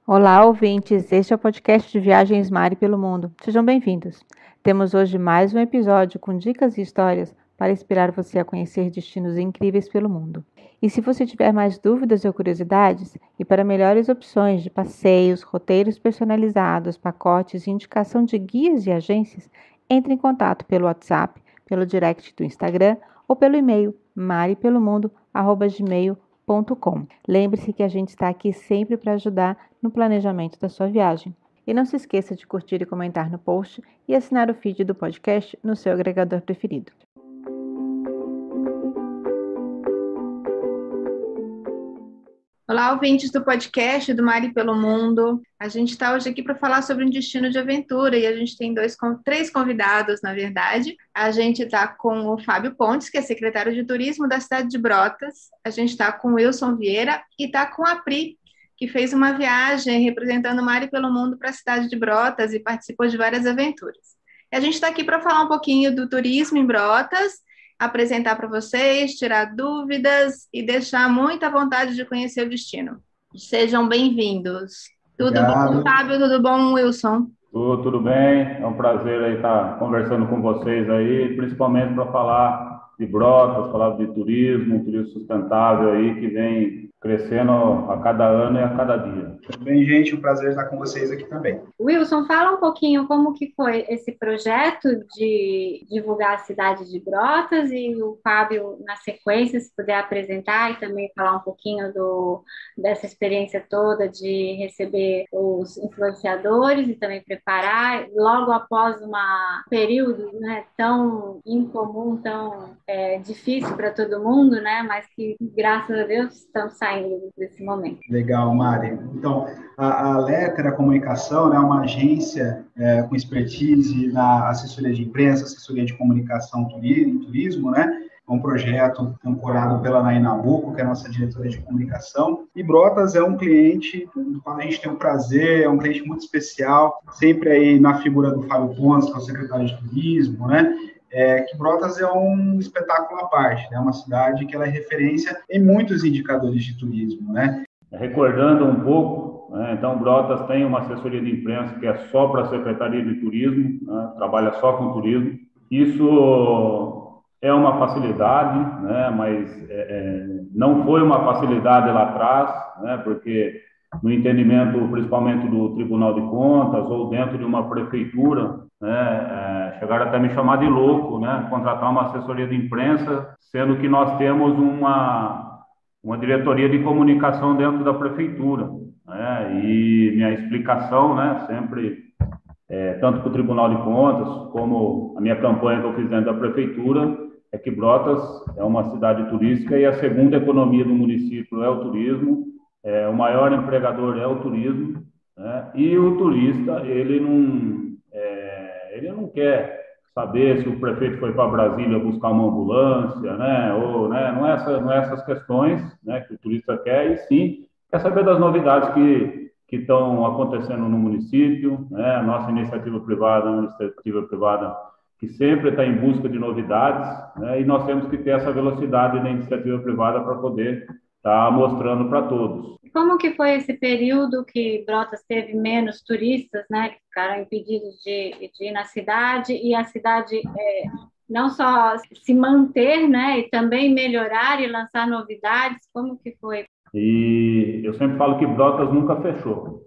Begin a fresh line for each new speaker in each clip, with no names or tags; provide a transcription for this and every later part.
Olá, ouvintes! Este é o podcast de Viagens Mari pelo Mundo. Sejam bem-vindos. Temos hoje mais um episódio com dicas e histórias para inspirar você a conhecer destinos incríveis pelo mundo. E se você tiver mais dúvidas ou curiosidades, e para melhores opções de passeios, roteiros personalizados, pacotes e indicação de guias e agências, entre em contato pelo WhatsApp, pelo direct do Instagram ou pelo e-mail maripelomundo@gmail.com. Lembre-se que a gente está aqui sempre para ajudar no planejamento da sua viagem. E não se esqueça de curtir e comentar no post e assinar o feed do podcast no seu agregador preferido. Olá, ouvintes do podcast do Mari pelo Mundo. A gente está hoje aqui para falar sobre um destino de aventura e a gente tem três convidados, na verdade. A gente está com o Fábio Pontes, que é secretário de Turismo da cidade de Brotas. A gente está com o Wilson Vieira e está com a Pri, que fez uma viagem representando o Mari pelo Mundo para a cidade de Brotas e participou de várias aventuras. E a gente está aqui para falar um pouquinho do turismo em Brotas, apresentar para vocês, tirar dúvidas e deixar muita vontade de conhecer o destino. Sejam bem-vindos. Tudo bom, Fábio? Tudo bom, Wilson?
Tudo bem, é um prazer aí estar conversando com vocês aí, principalmente para falar de Brotas, falar de turismo, um turismo sustentável aí que vem crescendo a cada ano e a cada dia.
Tudo bem, gente? Um prazer estar com vocês aqui também.
Wilson, fala um pouquinho como que foi esse projeto de divulgar a cidade de Brotas e o Fábio, na sequência, se puder apresentar e também falar um pouquinho dessa experiência toda de receber os influenciadores e também preparar logo após um período, né, tão incomum, tão difícil para todo mundo, né, mas que, graças a Deus, estamos saindo desse momento.
Legal, Mari. Então, a Letter, a comunicação, né, é uma agência com expertise na assessoria de imprensa, assessoria de comunicação em turismo, né? É um projeto ancorado pela Naina Buco, que é a nossa diretora de comunicação. E Brotas é um cliente do qual a gente tem o prazer, é um cliente muito especial, sempre aí na figura do Fábio Pontes, que é o secretário de turismo, né? Que Brotas é um espetáculo à parte, né? Uma cidade que ela é referência em muitos indicadores de turismo, né?
Recordando um pouco, né, então Brotas tem uma assessoria de imprensa que é só para a Secretaria de Turismo, né, trabalha só com turismo. Isso é uma facilidade, né, mas não foi uma facilidade lá atrás, né, porque no entendimento principalmente do Tribunal de Contas ou dentro de uma prefeitura, né, chegaram até a me chamar de louco, né, contratar uma assessoria de imprensa, sendo que nós temos uma diretoria de comunicação dentro da prefeitura, né? E minha explicação, né, sempre, tanto para o Tribunal de Contas, como a minha campanha que eu fiz dentro da prefeitura, é que Brotas é uma cidade turística e a segunda economia do município é o turismo, o maior empregador é o turismo, né? E o turista, ele não quer saber se o prefeito foi para Brasília buscar uma ambulância, né? Ou, né? Não é essas questões, né, que o turista quer, e sim quer saber das novidades que estão acontecendo no município, né? A nossa iniciativa privada é uma iniciativa privada que sempre está em busca de novidades, né? E nós temos que ter essa velocidade na iniciativa privada para poder estar mostrando para todos.
Como que foi esse período que Brotas teve menos turistas, né, que ficaram impedidos de ir na cidade e a cidade não só se manter, né, e também melhorar e lançar novidades? Como que foi?
E eu sempre falo que Brotas nunca fechou.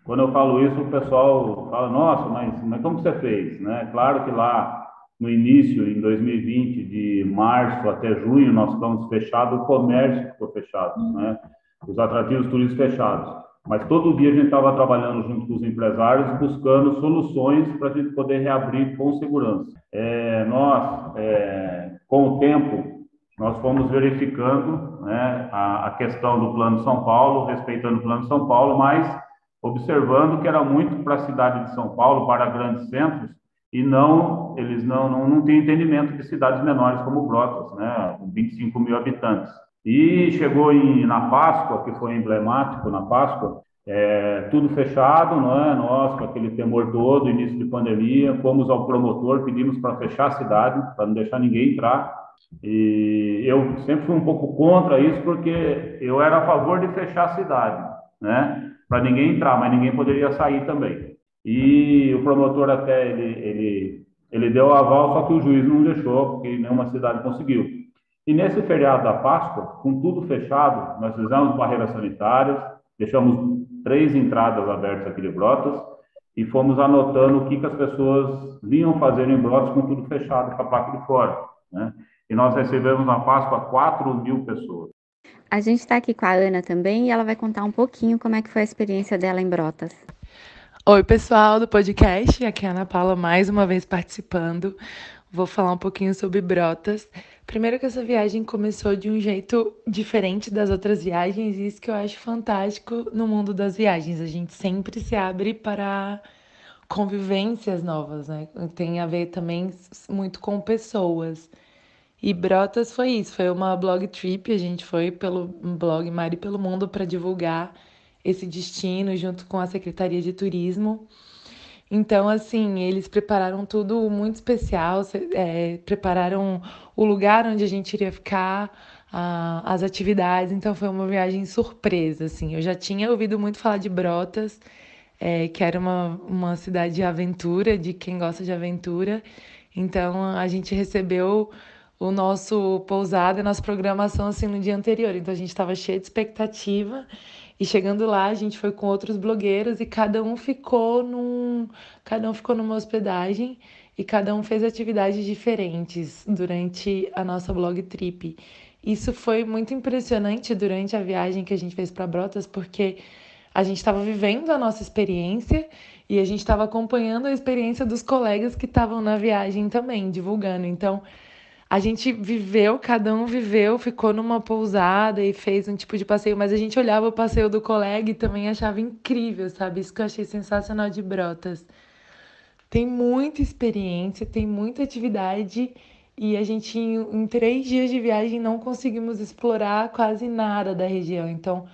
Quando eu falo isso, o pessoal fala, nossa, mas como você fez? Né? Claro que lá no início, em 2020, de março até junho, nós ficamos fechados, o comércio ficou fechado, né? Os atrativos turísticos fechados. Mas todo dia a gente estava trabalhando junto com os empresários, buscando soluções para a gente poder reabrir com segurança. Com o tempo, nós fomos verificando, né, a questão do Plano São Paulo, respeitando o Plano São Paulo, mas observando que era muito para a cidade de São Paulo, para grandes centros, e eles não têm entendimento de cidades menores como Brotas, né, com 25 mil habitantes. E chegou na Páscoa, que foi emblemático na Páscoa, tudo fechado, não é? Nós, com aquele temor todo, início de pandemia, fomos ao promotor, pedimos para fechar a cidade, para não deixar ninguém entrar. E eu sempre fui um pouco contra isso, porque eu era a favor de fechar a cidade, né? para ninguém entrar, mas ninguém poderia sair também. E o promotor até ele deu o aval, só que o juiz não deixou, porque nenhuma cidade conseguiu. E nesse feriado da Páscoa, com tudo fechado, nós fizemos barreiras sanitárias, deixamos 3 entradas abertas aqui de Brotas e fomos anotando o que as pessoas vinham fazer em Brotas com tudo fechado, com a placa de fora, né? E nós recebemos na Páscoa 4.000 pessoas.
A gente está aqui com a Ana também e ela vai contar um pouquinho como é que foi a experiência dela em Brotas.
Oi, pessoal do podcast, aqui é a Ana Paula mais uma vez participando. Vou falar um pouquinho sobre Brotas. Primeiro que essa viagem começou de um jeito diferente das outras viagens, e isso que eu acho fantástico no mundo das viagens. A gente sempre se abre para convivências novas, né? Tem a ver também muito com pessoas. E Brotas foi isso, foi uma blog trip, a gente foi pelo blog Mari pelo Mundo para divulgar esse destino junto com a Secretaria de Turismo. Então, assim, eles prepararam tudo muito especial, prepararam o lugar onde a gente iria ficar, as atividades, então foi uma viagem surpresa, assim. Eu já tinha ouvido muito falar de Brotas, que era uma cidade de aventura, de quem gosta de aventura. Então, a gente recebeu o nosso pousada, a nossa programação, assim, no dia anterior. Então, a gente estava cheio de expectativa. E chegando lá, a gente foi com outros blogueiros e cada um ficou numa hospedagem e cada um fez atividades diferentes durante a nossa blog trip. Isso foi muito impressionante durante a viagem que a gente fez para Brotas, porque a gente estava vivendo a nossa experiência e a gente estava acompanhando a experiência dos colegas que estavam na viagem também, divulgando. Então, a gente viveu, cada um viveu, ficou numa pousada e fez um tipo de passeio, mas a gente olhava o passeio do colega e também achava incrível, sabe? Isso que eu achei sensacional de Brotas. Tem muita experiência, tem muita atividade e a gente, em 3 dias de viagem, não conseguimos explorar quase nada da região. Então,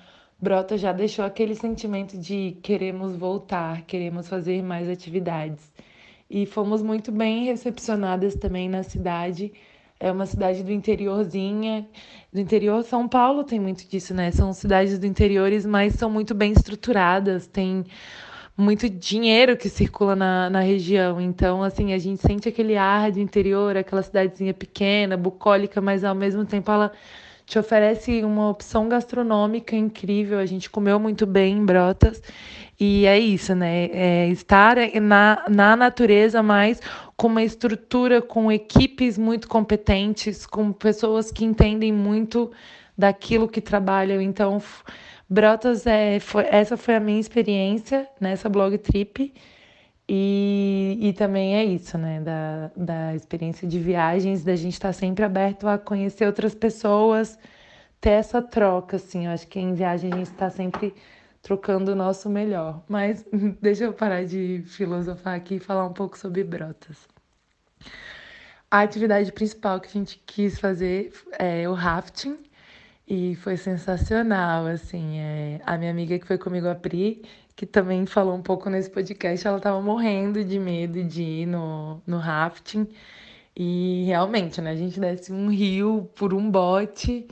Brotas já deixou aquele sentimento de queremos voltar, queremos fazer mais atividades. E fomos muito bem recepcionadas também na cidade. É uma cidade do interiorzinha. Do interior, São Paulo tem muito disso, né? São cidades do interiores, mas são muito bem estruturadas, tem muito dinheiro que circula na região. Então, assim, a gente sente aquele ar de interior, aquela cidadezinha pequena, bucólica, mas ao mesmo tempo ela te oferece uma opção gastronômica incrível. A gente comeu muito bem em Brotas. E é isso, né? Estar na natureza, mas com uma estrutura, com equipes muito competentes, com pessoas que entendem muito daquilo que trabalham. Então, Brotas, essa foi a minha experiência nessa blog trip. E também é isso, né? Da experiência de viagens, da gente estar sempre aberto a conhecer outras pessoas, ter essa troca, assim. Eu acho que em viagem a gente está sempre trocando o nosso melhor. Mas deixa eu parar de filosofar aqui e falar um pouco sobre Brotas. A atividade principal que a gente quis fazer é o rafting. E foi sensacional, assim, a minha amiga que foi comigo, a Pri, que também falou um pouco nesse podcast, ela estava morrendo de medo de ir no rafting, e realmente, né, a gente desce um rio por um bote,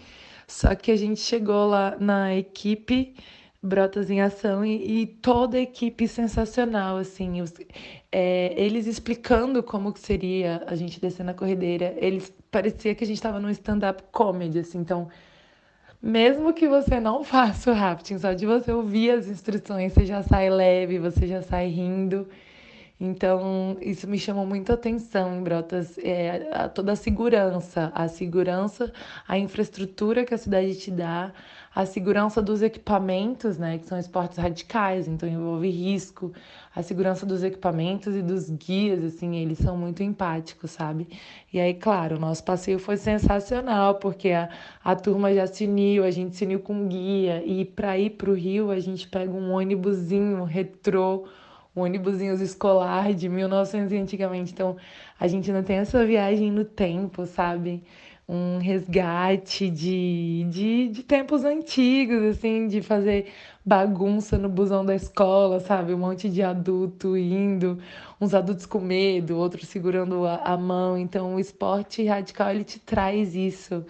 só que a gente chegou lá na equipe Brotas em Ação e toda a equipe sensacional, assim, eles explicando como que seria a gente descer na corredeira, eles parecia que a gente estava num stand-up comedy, assim, então mesmo que você não faça o rafting, só de você ouvir as instruções, você já sai leve, você já sai rindo. Então, isso me chamou muita atenção em Brotas, toda a segurança, a infraestrutura que a cidade te dá, a segurança dos equipamentos, né, que são esportes radicais, então envolve risco, a segurança dos equipamentos e dos guias, assim, eles são muito empáticos, sabe? E aí, claro, o nosso passeio foi sensacional, porque a turma já se uniu, a gente se uniu com guia, e para ir para o Rio, a gente pega um ônibusinho retrô, um ônibusinhos escolar de 1900 antigamente. Então, a gente não tem essa viagem no tempo, sabe? Um resgate de tempos antigos, assim, de fazer bagunça no busão da escola, sabe? Um monte de adulto indo, uns adultos com medo, outros segurando a mão. Então, o esporte radical, ele te traz isso.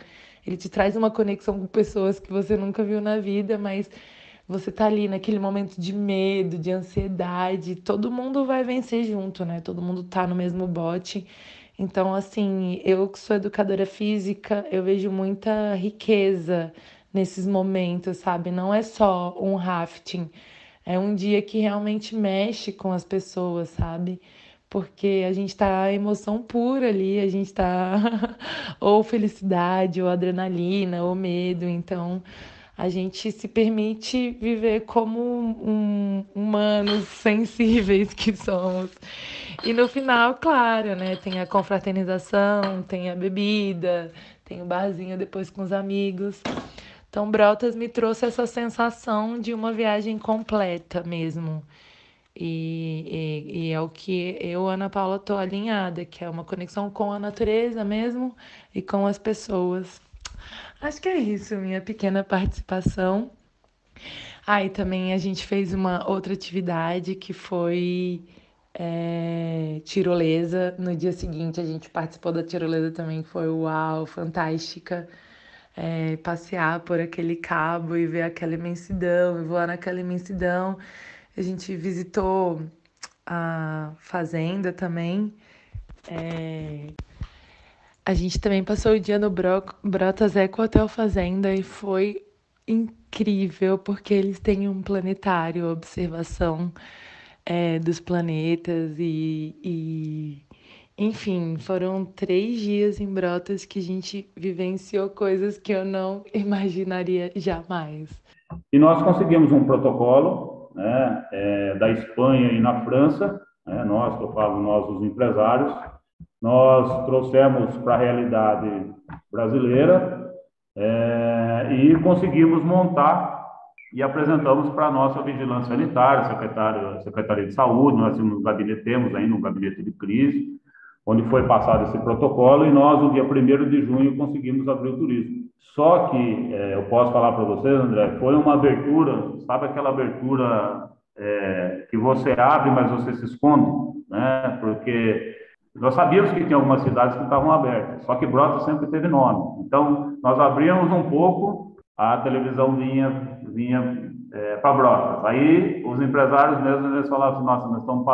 Ele te traz uma conexão com pessoas que você nunca viu na vida, mas você tá ali naquele momento de medo, de ansiedade, todo mundo vai vencer junto, né? Todo mundo tá no mesmo bote. Então, assim, eu que sou educadora física, eu vejo muita riqueza nesses momentos, sabe? Não é só um rafting, é um dia que realmente mexe com as pessoas, sabe? Porque a gente tá emoção pura ali, a gente tá ou felicidade, ou adrenalina, ou medo, então a gente se permite viver como humanos sensíveis que somos. E no final, claro, né, tem a confraternização, tem a bebida, tem o barzinho depois com os amigos. Então, Brotas me trouxe essa sensação de uma viagem completa mesmo. E é o que eu, Ana Paula, estou alinhada, que é uma conexão com a natureza mesmo e com as pessoas. Acho que é isso, minha pequena participação. E também a gente fez uma outra atividade que foi tirolesa. No dia seguinte a gente participou da tirolesa também, foi uau, fantástica. Passear por aquele cabo e ver aquela imensidão, e voar naquela imensidão. A gente visitou a fazenda também. A gente também passou o dia no Brotas Eco Hotel Fazenda e foi incrível, porque eles têm um planetário, observação dos planetas enfim, foram 3 dias em Brotas que a gente vivenciou coisas que eu não imaginaria jamais.
E nós conseguimos um protocolo, né, da Espanha e na França, né, nós, que eu falo, nós, os empresários, nós trouxemos para a realidade brasileira e conseguimos montar e apresentamos para a nossa vigilância sanitária, Secretaria de Saúde, nós temos ainda um gabinete de crise, onde foi passado esse protocolo, e nós, no dia 1º de junho, conseguimos abrir o turismo. Só que, eu posso falar para vocês, André, foi uma abertura, sabe aquela abertura que você abre, mas você se esconde, né? Porque nós sabíamos que tinha algumas cidades que estavam abertas, só que Brotas sempre teve nome. Então, nós abríamos um pouco, a televisão vinha para Brotas. Aí, os empresários mesmo, eles falavam assim, nossa, nós estamos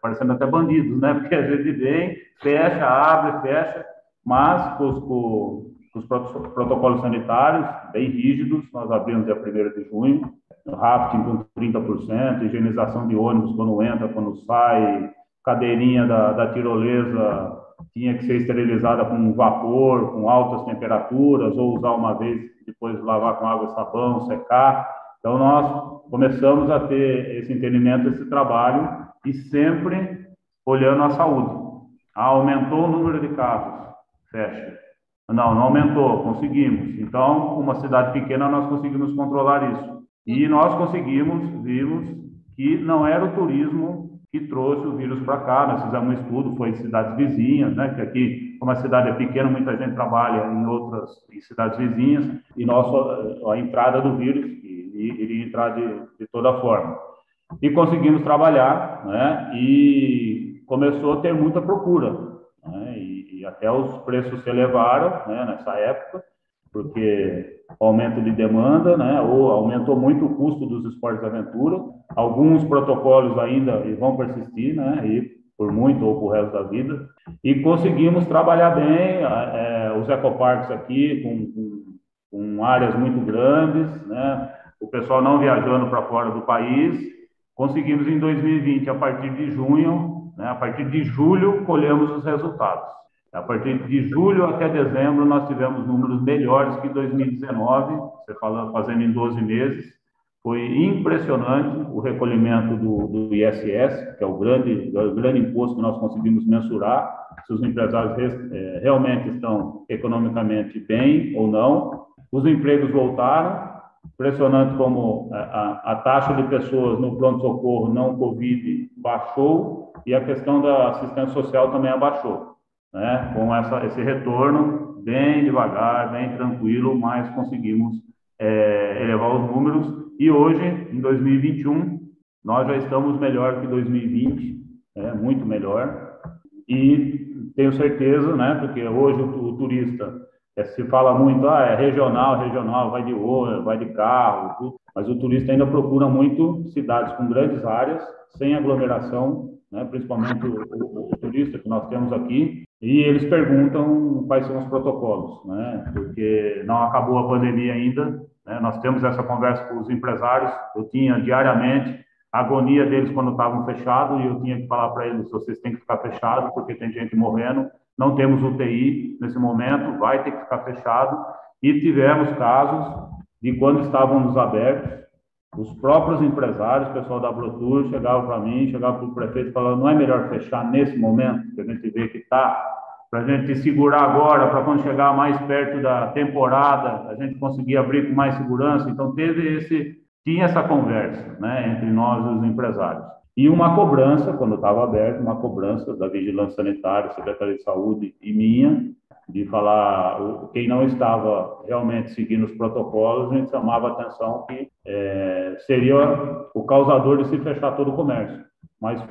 parecendo até bandidos, né? Porque a gente vem, fecha, abre, fecha, mas com os protocolos sanitários bem rígidos, nós abrimos dia 1º de junho, rafting com 30%, higienização de ônibus quando entra, quando sai, cadeirinha da tirolesa tinha que ser esterilizada com vapor, com altas temperaturas, ou usar uma vez, depois lavar com água e sabão, secar. Então, nós começamos a ter esse entendimento, esse trabalho, e sempre olhando a saúde. Aumentou o número de casos, fecha. Não aumentou, conseguimos. Então, uma cidade pequena, nós conseguimos controlar isso. E nós vimos que não era o turismo que trouxe o vírus para cá. Nós fizemos um estudo, foi em cidades vizinhas, né? Que aqui, como a cidade é pequena, muita gente trabalha em cidades vizinhas, e a entrada do vírus iria entrar de toda forma. E conseguimos trabalhar, né? E começou a ter muita procura, né? E até os preços se elevaram, né? Nessa época, porque o aumento de demanda, né? Ou aumentou muito o custo dos esportes de aventura. Alguns protocolos ainda vão persistir, né? E por muito ou por resto da vida. E conseguimos trabalhar bem os ecoparques aqui com áreas muito grandes, né? O pessoal não viajando para fora do país. Conseguimos em 2020, a partir de junho, né? A partir de julho, colhemos os resultados. A partir de julho até dezembro, nós tivemos números melhores que 2019, você fazendo em 12 meses. Foi impressionante o recolhimento do ISS, que é o grande imposto que nós conseguimos mensurar, se os empresários realmente estão economicamente bem ou não. Os empregos voltaram, impressionante como a taxa de pessoas no pronto-socorro não Covid baixou, e a questão da assistência social também abaixou, né? Com esse retorno, bem devagar, bem tranquilo, mas conseguimos elevar os números. E hoje, em 2021, nós já estamos melhor que 2020, muito melhor. E tenho certeza, né, porque hoje o turista se fala muito, é regional, vai de ônibus, vai de carro, tudo, mas o turista ainda procura muito cidades com grandes áreas, sem aglomeração, né, principalmente o turista que nós temos aqui, e eles perguntam quais são os protocolos, né, porque não acabou a pandemia ainda, né, nós temos essa conversa com os empresários, eu tinha diariamente a agonia deles quando estavam fechados, e eu tinha que falar para eles, vocês têm que ficar fechados, porque tem gente morrendo, não temos UTI nesse momento, vai ter que ficar fechado. E tivemos casos de quando estávamos abertos, os próprios empresários, o pessoal da Brotur, chegavam para mim, chegavam para o prefeito e falavam, não é melhor fechar nesse momento, que a gente vê que está, para a gente segurar agora, para quando chegar mais perto da temporada, a gente conseguir abrir com mais segurança. Então, tinha essa conversa, né, entre nós e os empresários. E uma cobrança, quando estava aberto, uma cobrança da Vigilância Sanitária, Secretaria de Saúde e minha, de falar quem não estava realmente seguindo os protocolos, a gente chamava a atenção que seria o causador de se fechar todo o comércio. Mas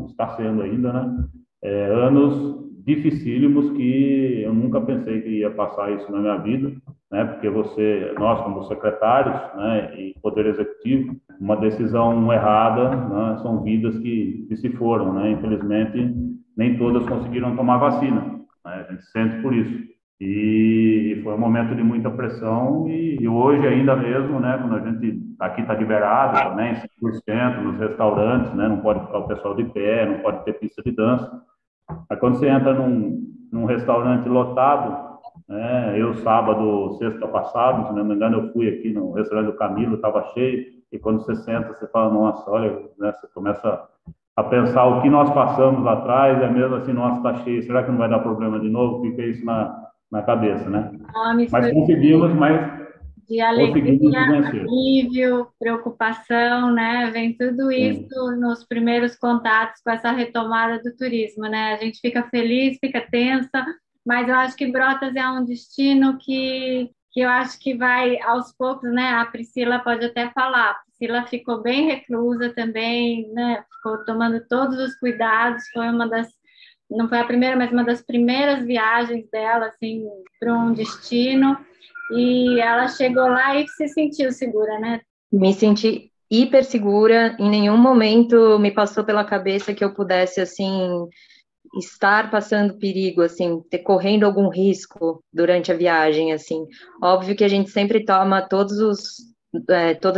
está sendo ainda, né, anos dificílimos que eu nunca pensei que ia passar isso na minha vida, né, porque nós como secretários, né, e Poder Executivo, uma decisão errada, né, são vidas que se foram, né, infelizmente nem todas conseguiram tomar vacina, né, a gente sente por isso. E foi um momento de muita pressão e hoje ainda mesmo, né, quando a gente aqui está liberado também, 100% nos restaurantes, né, não pode ficar o pessoal de pé, não pode ter pista de dança. Aí quando você entra num restaurante lotado, né, eu sábado, sexta passado, se não me engano, eu fui aqui no restaurante do Camilo, estava cheio, e quando você senta, você fala, nossa, olha, né, você começa a pensar o que nós passamos lá atrás, é mesmo assim, nossa, está cheio, será que não vai dar problema de novo? Fica isso na cabeça, né? Mas conseguimos
de alegria,
vencer.
alívio, preocupação, né? Vem tudo isso nos primeiros contatos com essa retomada do turismo, né? A gente fica feliz, fica tensa, mas eu acho que Brotas é um destino que eu acho que vai aos poucos, né? A Priscila pode até falar. A Priscila ficou bem reclusa também, né? Ficou tomando todos os cuidados. Não foi a primeira, mas uma das primeiras viagens dela, assim, para um destino. E ela chegou lá e se sentiu segura, né?
Me senti hiper segura. Em nenhum momento me passou pela cabeça que eu pudesse, assim, estar passando perigo, assim, correndo algum risco durante a viagem, assim. Óbvio que a gente sempre toma todas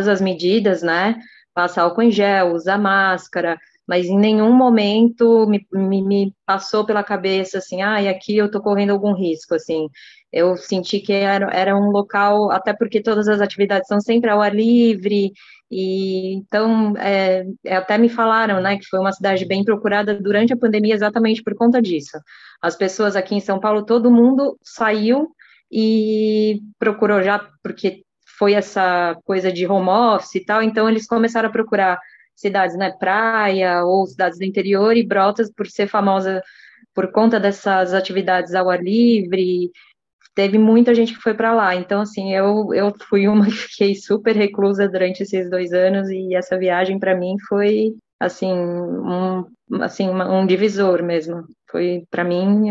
as medidas, né? Passa álcool em gel, usa máscara, mas em nenhum momento me passou pela cabeça, assim, aqui eu tô correndo algum risco, assim. Eu senti que era um local, até porque todas as atividades são sempre ao ar livre, e então até me falaram, né, que foi uma cidade bem procurada durante a pandemia exatamente por conta disso. As pessoas aqui em São Paulo, todo mundo saiu e procurou já, porque foi essa coisa de home office e tal, então eles começaram a procurar cidades, né, praia ou cidades do interior, e Brotas, por ser famosa por conta dessas atividades ao ar livre, teve muita gente que foi para lá. Então, assim, eu fui uma que fiquei super reclusa durante esses 2 anos, e essa viagem para mim foi, assim, um divisor mesmo. Foi, para mim,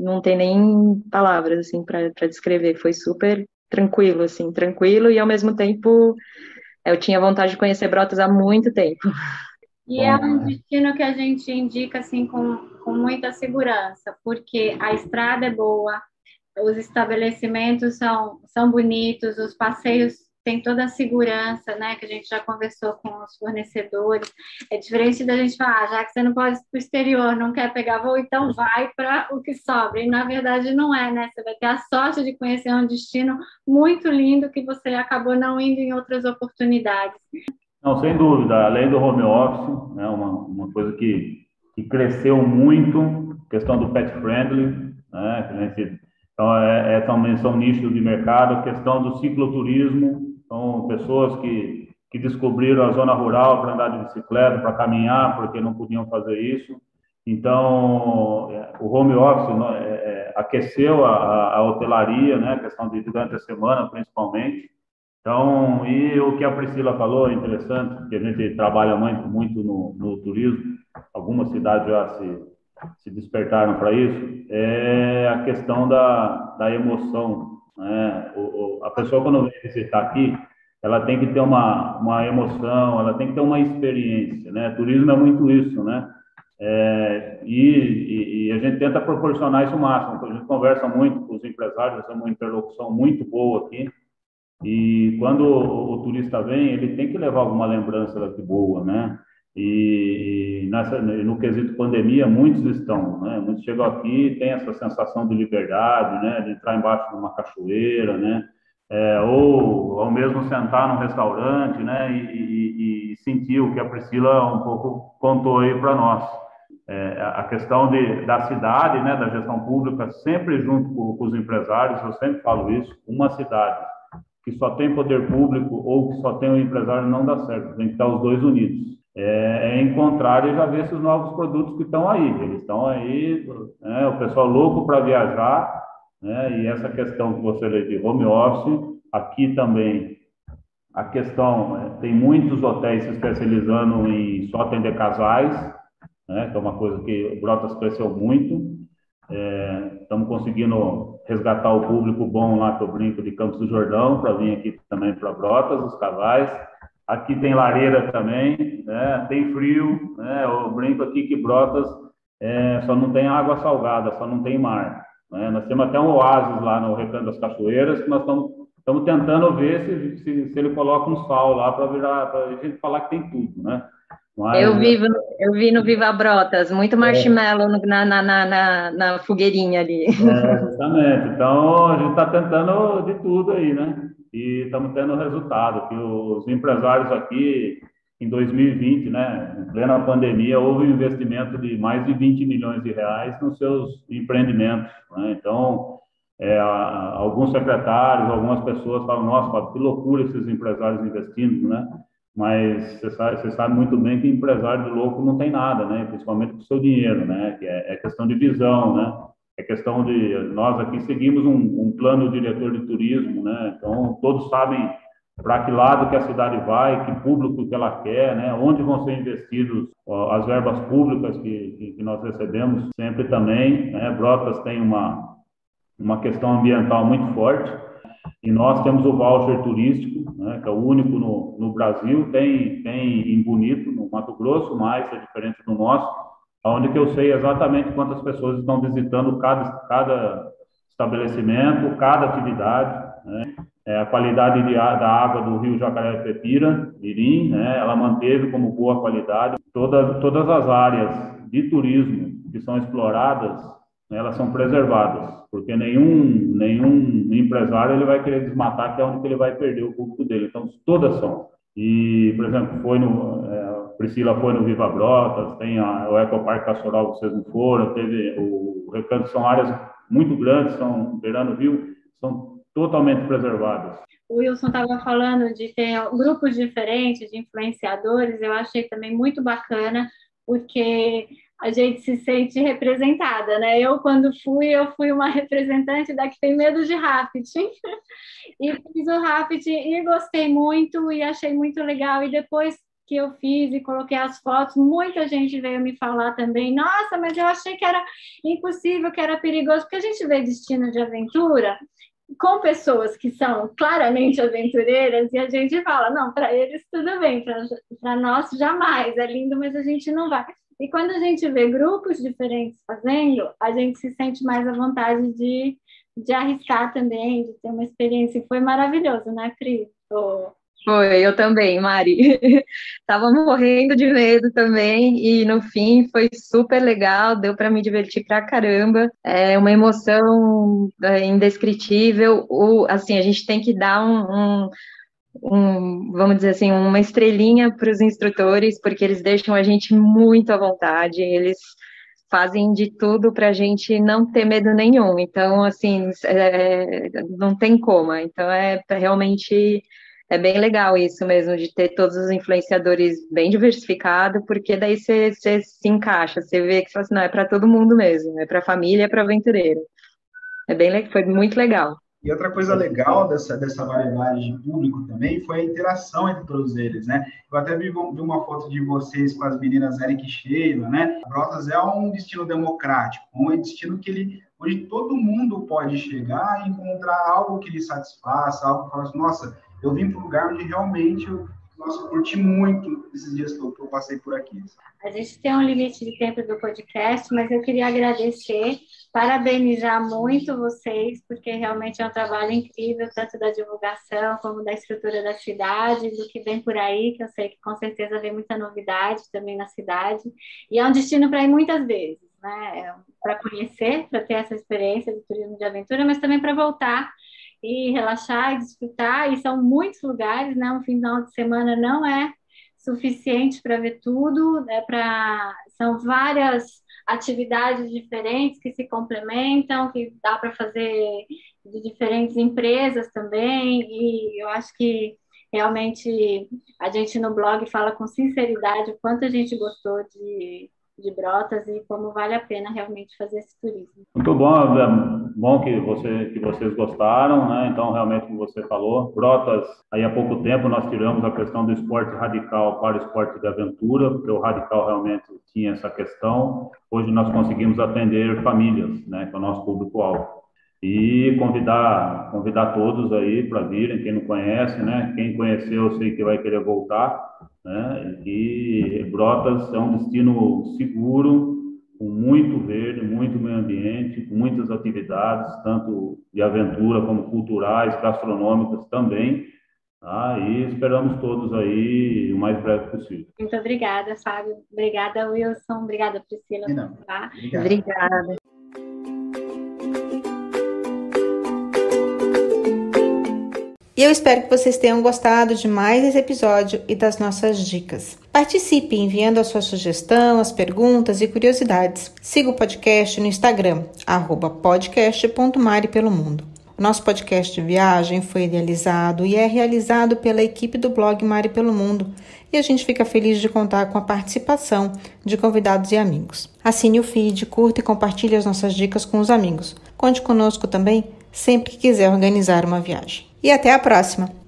não tem nem palavras, assim, para descrever. Foi super tranquilo, assim, tranquilo, e ao mesmo tempo eu tinha vontade de conhecer Brotas há muito tempo.
E é um destino que a gente indica, assim, com muita segurança, porque a estrada é boa, os estabelecimentos são bonitos, os passeios têm toda a segurança, né, que a gente já conversou com os fornecedores. É diferente da gente falar, já que você não pode ir para o exterior, não quer pegar voo, então vai para o que sobra. E, na verdade, não é, né? Você vai ter a sorte de conhecer um destino muito lindo que você acabou não indo em outras oportunidades.
Não, sem dúvida. Além do home office, né, uma coisa que cresceu muito, questão do pet friendly, né, então, também são nichos de mercado, a questão do cicloturismo, são pessoas que descobriram a zona rural para andar de bicicleta, para caminhar, porque não podiam fazer isso. Então, o home office aqueceu a hotelaria, né, a questão de durante a semana, principalmente. Então, e o que a Priscila falou é interessante, que a gente trabalha muito no turismo, algumas cidades se despertaram para isso, é a questão da emoção, né? A pessoa, quando vem visitar aqui, ela tem que ter uma emoção, ela tem que ter uma experiência, né? Turismo é muito isso, né? E a gente tenta proporcionar isso o máximo. A gente conversa muito com os empresários, temos uma interlocução muito boa aqui. E quando o turista vem, ele tem que levar alguma lembrança daqui boa, né? No quesito pandemia, muitos estão, né? Muitos chegam aqui e têm essa sensação de liberdade, né? De entrar embaixo de uma cachoeira, né? Ou mesmo sentar num restaurante, né? E sentir o que a Priscila um pouco contou aí para nós. A questão da cidade, né? Da gestão pública, sempre junto com os empresários, eu sempre falo isso, uma cidade que só tem poder público ou que só tem o empresário não dá certo, tem que estar os dois unidos. Encontrar e já ver esses novos produtos que estão aí. Eles estão aí, né, o pessoal louco para viajar, né, e essa questão que você lê de home office, aqui também a questão, tem muitos hotéis se especializando em só atender casais, né, que é uma coisa que o Brotas cresceu muito. Estamos conseguindo resgatar o público bom lá, que eu brinco, de Campos do Jordão, para vir aqui também para Brotas, os casais. Aqui tem lareira também, né? Tem frio, né? Eu brinco aqui que Brotas só não tem água salgada, só não tem mar, né? Nós temos até um oásis lá no Recanto das Cachoeiras, que nós estamos tentando ver se ele coloca um sal lá para a gente falar que tem tudo, né? Mas,
Eu vi no Viva Brotas, muito marshmallow na fogueirinha ali.
Justamente. Então, a gente está tentando de tudo aí, né? E estamos tendo resultado, que os empresários aqui, em 2020, né, em plena pandemia, houve um investimento de mais de 20 milhões de reais nos seus empreendimentos, né? Então, alguns secretários, algumas pessoas falam, nossa, Fábio, que loucura esses empresários investindo, né? Mas você sabe muito bem que empresário de louco não tem nada, né? Principalmente com o seu dinheiro, né? Que é questão de visão, né? É questão de... Nós aqui seguimos um plano diretor de turismo, né? Então, todos sabem para que lado que a cidade vai, que público que ela quer, né? Onde vão ser investidos as verbas públicas que nós recebemos sempre também, né? Brotas tem uma questão ambiental muito forte. E nós temos o voucher turístico, né, que é o único no Brasil, tem em Bonito, no Mato Grosso, mas é diferente do nosso, onde que eu sei exatamente quantas pessoas estão visitando cada estabelecimento, cada atividade, né? A qualidade da água do Rio Jacaré-Pepira, Mirim, né, ela manteve como boa qualidade. Todas as áreas de turismo que são exploradas, elas são preservadas, porque nenhum empresário ele vai querer desmatar, que é onde que ele vai perder o público dele. Então, todas são. E, por exemplo, Priscila foi no Viva Brotas, tem o Ecoparque Caçoral, que vocês não foram, teve o Recanto, são áreas muito grandes, são beirando o rio, são totalmente preservadas.
O Wilson estava falando de ter grupos diferentes de influenciadores, eu achei também muito bacana, porque a gente se sente representada, né? Quando eu fui uma representante da que tem medo de rafting, e fiz o rafting e gostei muito e achei muito legal, e depois que eu fiz e coloquei as fotos, muita gente veio me falar também, nossa, mas eu achei que era impossível, que era perigoso, porque a gente vê destino de aventura com pessoas que são claramente aventureiras e a gente fala, não, para eles tudo bem, para nós jamais, é lindo, mas a gente não vai. E quando a gente vê grupos diferentes fazendo, a gente se sente mais à vontade de arriscar também, de ter uma experiência. E foi maravilhoso, né, Cris?
Foi, eu também, Mari. Tava morrendo de medo também e no fim foi super legal, deu para me divertir pra caramba. É uma emoção indescritível. Assim, a gente tem que dar vamos dizer assim, uma estrelinha para os instrutores, porque eles deixam a gente muito à vontade, eles fazem de tudo para a gente não ter medo nenhum. Então, assim, não tem como. Então, realmente é bem legal isso mesmo, de ter todos os influenciadores bem diversificados, porque daí você se encaixa, você vê que assim, não, é para todo mundo mesmo, é para família, é para aventureiro. Foi muito legal.
E outra coisa legal dessa variedade de público também foi a interação entre todos eles, né? Eu até vi uma foto de vocês com as meninas Eric e Sheila, né? Brotas é um destino democrático, um destino onde todo mundo pode chegar e encontrar algo que lhe satisfaça, algo que fala assim, nossa, eu vim para um lugar onde realmente eu curti muito esses dias que eu passei por aqui.
A gente tem um limite de tempo do podcast, mas eu queria agradecer, parabenizar muito vocês, porque realmente é um trabalho incrível, tanto da divulgação como da estrutura da cidade, do que vem por aí, que eu sei que com certeza vem muita novidade também na cidade. E é um destino para ir muitas vezes, né? Para conhecer, para ter essa experiência de turismo de aventura, mas também para voltar e relaxar e desfrutar, e são muitos lugares, né? Um final de semana não é suficiente para ver tudo, são várias atividades diferentes que se complementam, que dá para fazer de diferentes empresas também, e eu acho que realmente a gente no blog fala com sinceridade o quanto a gente gostou de Brotas e como vale a pena realmente fazer esse turismo.
Muito bom, é bom que vocês gostaram, né? Então, realmente, como você falou, Brotas, aí há pouco tempo nós tiramos a questão do esporte radical para o esporte de aventura, porque o radical realmente tinha essa questão. Hoje nós conseguimos atender famílias, né? Que é o nosso público-alvo. E convidar todos aí para virem, quem não conhece, né? Quem conheceu, eu sei que vai querer voltar, né? E Brotas é um destino seguro, com muito verde, muito meio ambiente, com muitas atividades, tanto de aventura como culturais, gastronômicas também, tá? E esperamos todos aí o mais breve possível.
Muito obrigada, Fábio. Obrigada, Wilson. Obrigada, Priscila.
Obrigada.
E eu espero que vocês tenham gostado de mais esse episódio e das nossas dicas. Participe enviando a sua sugestão, as perguntas e curiosidades. Siga o podcast no Instagram, @podcast.maripelomundo. O nosso podcast de viagem foi idealizado e é realizado pela equipe do blog Mari pelo Mundo, e a gente fica feliz de contar com a participação de convidados e amigos. Assine o feed, curta e compartilhe as nossas dicas com os amigos. Conte conosco também sempre que quiser organizar uma viagem. E até a próxima!